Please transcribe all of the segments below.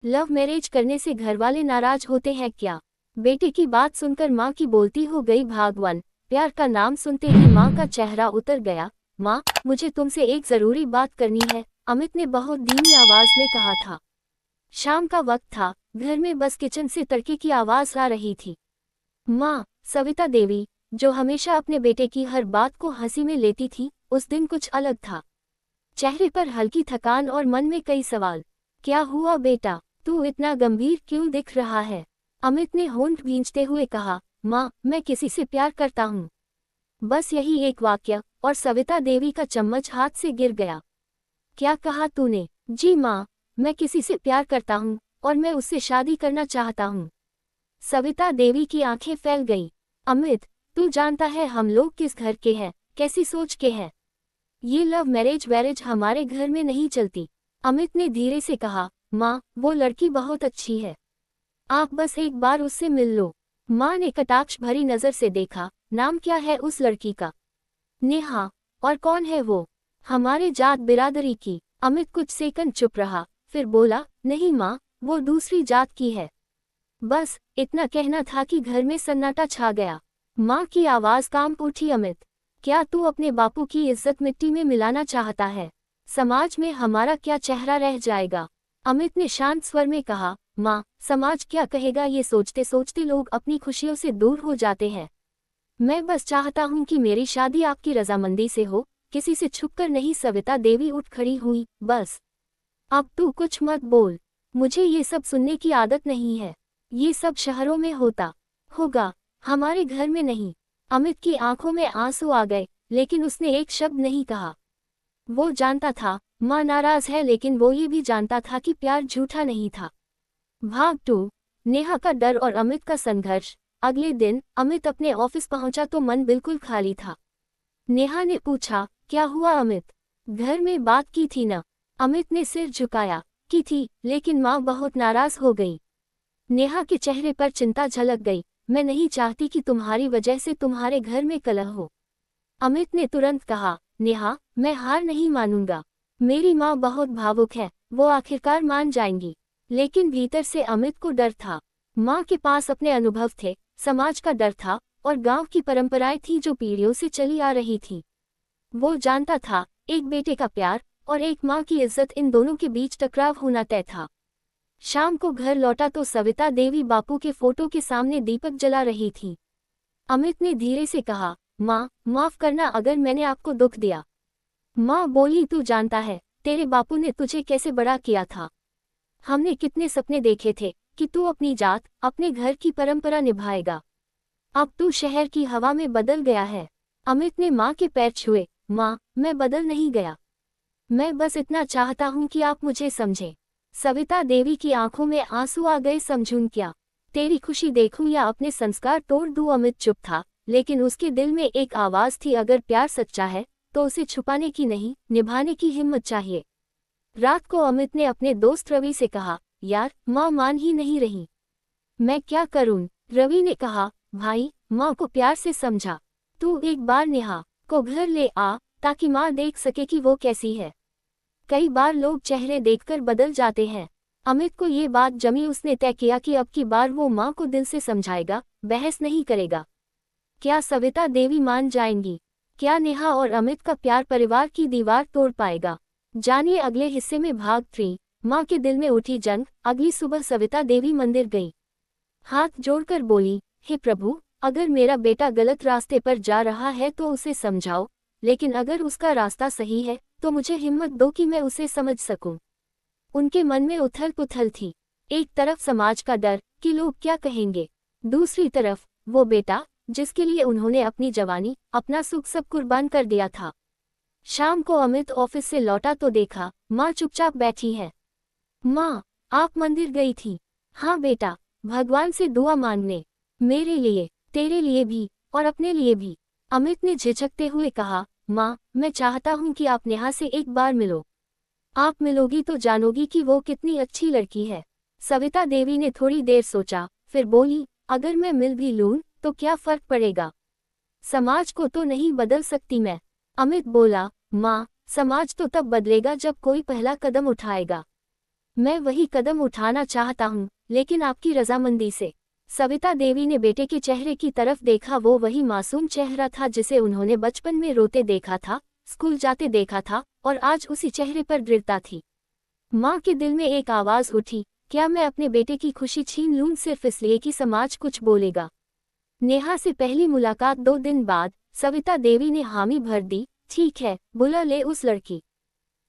Love marriage करने से घरवाले नाराज होते हैं क्या? बेटे की बात सुनकर माँ की बोलती हो गई भागवन। प्यार का नाम सुनते ही माँ का चेहरा उतर गया। माँ, मुझे तुमसे एक जरूरी बात करनी है, अमित ने बहुत धीमी आवाज में कहा था। शाम का वक्त था, घर में बस किचन से तड़के की आवाज आ रही थी। माँ, सविता देवी, जो हमेशा अपने बेटे की हर बात को हंसी में लेती थी, उस दिन कुछ अलग था। चेहरे पर हल्की थकान और मन में कई सवाल। क्या हुआ बेटा, तू इतना गंभीर क्यों दिख रहा है? अमित ने होंठ भींचते हुए कहा। माँ, मैं किसी से प्यार करता हूँ। बस यही एक वाक्य, और सविता देवी का चम्मच हाथ से गिर गया। क्या कहा तूने? जी माँ, मैं किसी से प्यार करता हूँ, और मैं उससे शादी करना चाहता हूँ। सविता देवी की आंखें फैल गई। अमित, तू जानता है हम लोग किस घर के हैं, कैसी सोच के हैं? ये लव मैरिज वैरेज हमारे घर में नहीं चलती। अमित ने धीरे से कहा। माँ, वो लड़की बहुत अच्छी है, आप बस एक बार उससे मिल लो। माँ ने कटाक्ष भरी नजर से देखा। नाम क्या है उस लड़की का? नेहा। और कौन है वो? हमारे जात बिरादरी की। अमित कुछ सेकंड चुप रहा, फिर बोला, नहीं माँ, वो दूसरी जात की है। बस इतना कहना था कि घर में सन्नाटा छा गया। माँ की आवाज कांप उठी। अमित, क्या तू अपने बापू की इज्जत मिट्टी में मिलाना चाहता है? समाज में हमारा क्या चेहरा रह जाएगा? अमित ने शांत स्वर में कहा। माँ, समाज क्या कहेगा ये सोचते सोचते लोग अपनी खुशियों से दूर हो जाते हैं। मैं बस चाहता हूँ कि मेरी शादी आपकी रजामंदी से हो, किसी से छुपकर नहीं। सविता देवी उठ खड़ी हुई। बस अब तू कुछ मत बोल, मुझे ये सब सुनने की आदत नहीं है। ये सब शहरों में होगा, हमारे घर में नहीं। अमित की आंखों में आंसू आ गए, लेकिन उसने एक शब्द नहीं कहा। वो जानता था माँ नाराज है, लेकिन वो ये भी जानता था कि प्यार झूठा नहीं था। भाग 2। नेहा का डर और अमित का संघर्ष। अगले दिन अमित अपने ऑफिस पहुंचा तो मन बिल्कुल खाली था। नेहा ने पूछा, क्या हुआ अमित? घर में बात की थी ना? अमित ने सिर झुकाया। की थी, लेकिन माँ बहुत नाराज हो गई। नेहा के चेहरे पर चिंता झलक गई। मैं नहीं चाहती कि तुम्हारी वजह से तुम्हारे घर में कलह हो। अमित ने तुरंत कहा। नेहा, मैं हार नहीं मानूंगा। मेरी माँ बहुत भावुक है, वो आखिरकार मान जाएंगी। लेकिन भीतर से अमित को डर था। माँ के पास अपने अनुभव थे, समाज का डर था, और गांव की परंपराएं थी जो पीढ़ियों से चली आ रही थी। वो जानता था, एक बेटे का प्यार और एक माँ की इज्जत, इन दोनों के बीच टकराव होना तय था। शाम को घर लौटा तो सविता देवी बापू के फोटो के सामने दीपक जला रही थी। अमित ने धीरे से कहा, माँ, माफ करना अगर मैंने आपको दुख दिया। माँ बोली, तू जानता है तेरे बापू ने तुझे कैसे बड़ा किया था। हमने कितने सपने देखे थे कि तू अपनी जात, अपने घर की परंपरा निभाएगा। अब तू शहर की हवा में बदल गया है। अमित ने माँ के पैर छुए। माँ, मैं बदल नहीं गया, मैं बस इतना चाहता हूँ कि आप मुझे समझें। सविता देवी की आंखों में आंसू आ गए। समझूं क्या? तेरी खुशी देखूं या अपने संस्कार तोड़ दूं? अमित चुप था, लेकिन उसके दिल में एक आवाज थी, अगर प्यार सच्चा है तो उसे छुपाने की नहीं, निभाने की हिम्मत चाहिए। रात को अमित ने अपने दोस्त रवि से कहा, यार, माँ मान ही नहीं रही, मैं क्या करूं? रवि ने कहा, भाई, माँ को प्यार से समझा। तू एक बार नेहा को घर ले आ, ताकि माँ देख सके कि वो कैसी है। कई बार लोग चेहरे देखकर बदल जाते हैं। अमित को ये बात जमी। उसने तय किया कि अब की बार वो माँ को दिल से समझाएगा, बहस नहीं करेगा। क्या सविता देवी मान जाएंगी? क्या नेहा और अमित का प्यार परिवार की दीवार तोड़ पाएगा? जानिए अगले हिस्से में। भाग 3। माँ के दिल में उठी जंग। अगली सुबह सविता देवी मंदिर गई। हाथ जोड़कर बोली, हे प्रभु, अगर मेरा बेटा गलत रास्ते पर जा रहा है तो उसे समझाओ, लेकिन अगर उसका रास्ता सही है तो मुझे हिम्मत दो कि मैं उसे समझ सकूं। उनके मन में उथल पुथल थी। एक तरफ समाज का डर कि लोग क्या कहेंगे, दूसरी तरफ वो बेटा जिसके लिए उन्होंने अपनी जवानी, अपना सुख सब कुर्बान कर दिया था। शाम को अमित ऑफिस से लौटा तो देखा माँ चुपचाप बैठी है। माँ, आप मंदिर गई थी? हाँ बेटा, भगवान से दुआ मांगने, मेरे लिए, तेरे लिए भी, और अपने लिए भी। अमित ने झिझकते हुए कहा, माँ, मैं चाहता हूँ कि आप नेहा से एक बार मिलो। आप मिलोगी तो जानोगी कि वो कितनी अच्छी लड़की है। सविता देवी ने थोड़ी देर सोचा, फिर बोली, अगर मैं मिल भी लूं तो क्या फर्क पड़ेगा? समाज को तो नहीं बदल सकती मैं। अमित बोला, माँ, समाज तो तब बदलेगा जब कोई पहला कदम उठाएगा। मैं वही कदम उठाना चाहता हूँ, लेकिन आपकी रजामंदी से। सविता देवी ने बेटे के चेहरे की तरफ देखा। वो वही मासूम चेहरा था जिसे उन्होंने बचपन में रोते देखा था, स्कूल जाते देखा था, और आज उसी चेहरे पर दृढ़ता थी। माँ के दिल में एक आवाज उठी, क्या मैं अपने बेटे की खुशी छीन लूं सिर्फ इसलिए कि समाज कुछ बोलेगा। नेहा से पहली मुलाकात 2 दिन बाद सविता देवी ने हामी भर दी। ठीक है, बुला ले उस लड़की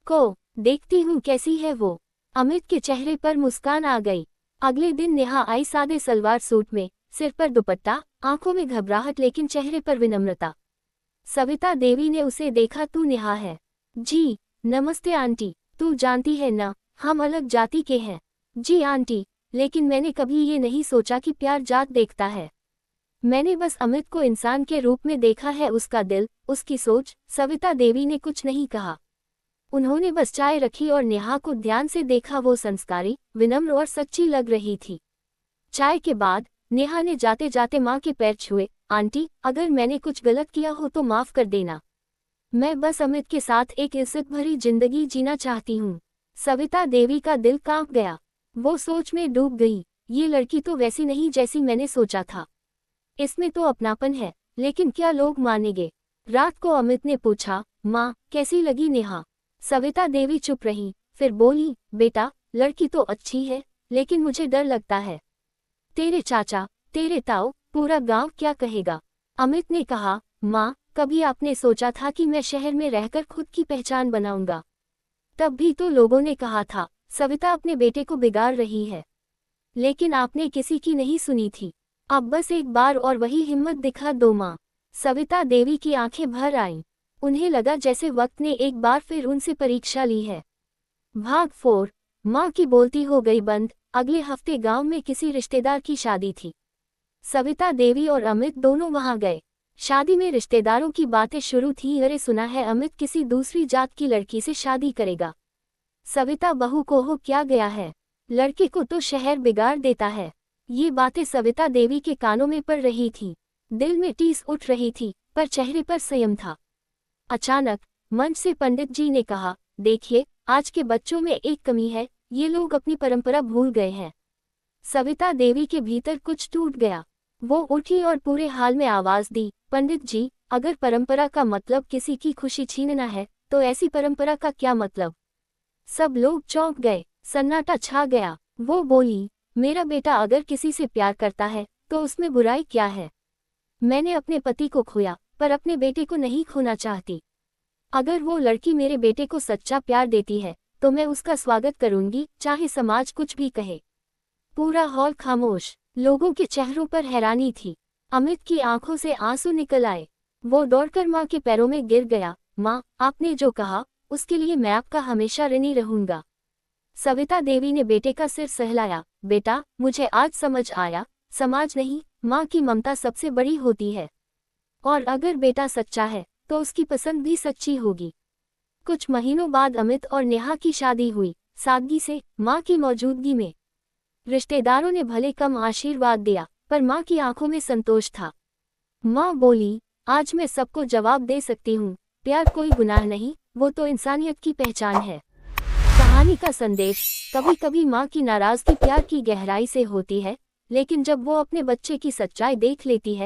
को, देखती हूँ कैसी है वो। अमित के चेहरे पर मुस्कान आ गई। अगले दिन नेहा आई सादे सलवार सूट में, सिर पर दुपट्टा, आंखों में घबराहट लेकिन चेहरे पर विनम्रता। सविता देवी ने उसे देखा। तू नेहा है? जी। नमस्ते आंटी। तू जानती है ना, हम अलग जाति के हैं। जी आंटी, लेकिन मैंने कभी ये नहीं सोचा कि प्यार जात देखता है। मैंने बस अमित को इंसान के रूप में देखा है, उसका दिल, उसकी सोच। सविता देवी ने कुछ नहीं कहा। उन्होंने बस चाय रखी और नेहा को ध्यान से देखा। वो संस्कारी, विनम्र और सच्ची लग रही थी। चाय के बाद नेहा ने जाते जाते माँ के पैर छुए। आंटी, अगर मैंने कुछ गलत किया हो तो माफ कर देना। मैं बस अमित के साथ एक इज्जत भरी जिंदगी जीना चाहती हूँ। सविता देवी का दिल कांप गया। वो सोच में डूब गई। ये लड़की तो वैसी नहीं जैसी मैंने सोचा था। इसमें तो अपनापन है, लेकिन क्या लोग मानेंगे। रात को अमित ने पूछा, माँ कैसी लगी नेहा? सविता देवी चुप रही, फिर बोली, बेटा लड़की तो अच्छी है, लेकिन मुझे डर लगता है। तेरे चाचा, तेरे ताऊ, पूरा गांव क्या कहेगा? अमित ने कहा, माँ कभी आपने सोचा था कि मैं शहर में रहकर खुद की पहचान बनाऊंगा? तब भी तो लोगों ने कहा था सविता अपने बेटे को बिगाड़ रही है, लेकिन आपने किसी की नहीं सुनी थी। अब बस एक बार और वही हिम्मत दिखा दो माँ। सविता देवी की आंखें भर आईं। उन्हें लगा जैसे वक्त ने एक बार फिर उनसे परीक्षा ली है। भाग 4। माँ की बोलती हो गई बंद। अगले हफ्ते गांव में किसी रिश्तेदार की शादी थी। सविता देवी और अमित दोनों वहां गए। शादी में रिश्तेदारों की बातें शुरू थी। अरे सुना है अमित किसी दूसरी जात की लड़की से शादी करेगा। सविता बहू को हो क्या गया है? लड़के को तो शहर बिगाड़ देता है। ये बातें सविता देवी के कानों में पड़ रही थी। दिल में टीस उठ रही थी, पर चेहरे पर संयम था। अचानक मंच से पंडित जी ने कहा, देखिए आज के बच्चों में एक कमी है, ये लोग अपनी परंपरा भूल गए हैं। सविता देवी के भीतर कुछ टूट गया। वो उठी और पूरे हाल में आवाज दी, पंडित जी, अगर परंपरा का मतलब किसी की खुशी छीनना है, तो ऐसी परंपरा का क्या मतलब? सब लोग चौंक गए, सन्नाटा छा गया। वो बोली, मेरा बेटा अगर किसी से प्यार करता है तो उसमें बुराई क्या है? मैंने अपने पति को खोया, पर अपने बेटे को नहीं खोना चाहती। अगर वो लड़की मेरे बेटे को सच्चा प्यार देती है तो मैं उसका स्वागत करूंगी, चाहे समाज कुछ भी कहे। पूरा हॉल खामोश। लोगों के चेहरों पर हैरानी थी। अमित की आंखों से आंसू निकल आए। वो दौड़कर माँ के पैरों में गिर गया। माँ, आपने जो कहा उसके लिए मैं आपका हमेशा ऋणी रहूंगा। सविता देवी ने बेटे का सिर सहलाया। बेटा, मुझे आज समझ आया, समाज नहीं, माँ की ममता सबसे बड़ी होती है। और अगर बेटा सच्चा है तो उसकी पसंद भी सच्ची होगी। कुछ महीनों बाद अमित और नेहा की शादी हुई, सादगी से, माँ की मौजूदगी में। रिश्तेदारों ने भले कम आशीर्वाद दिया, पर माँ की आंखों में संतोष था। माँ बोली, आज मैं सबको जवाब दे सकती हूँ, प्यार कोई गुनाह नहीं, वो तो इंसानियत की पहचान है। कहानी का संदेश, कभी कभी माँ की नाराजगी प्यार की गहराई से होती है, लेकिन जब वो अपने बच्चे की सच्चाई देख लेती है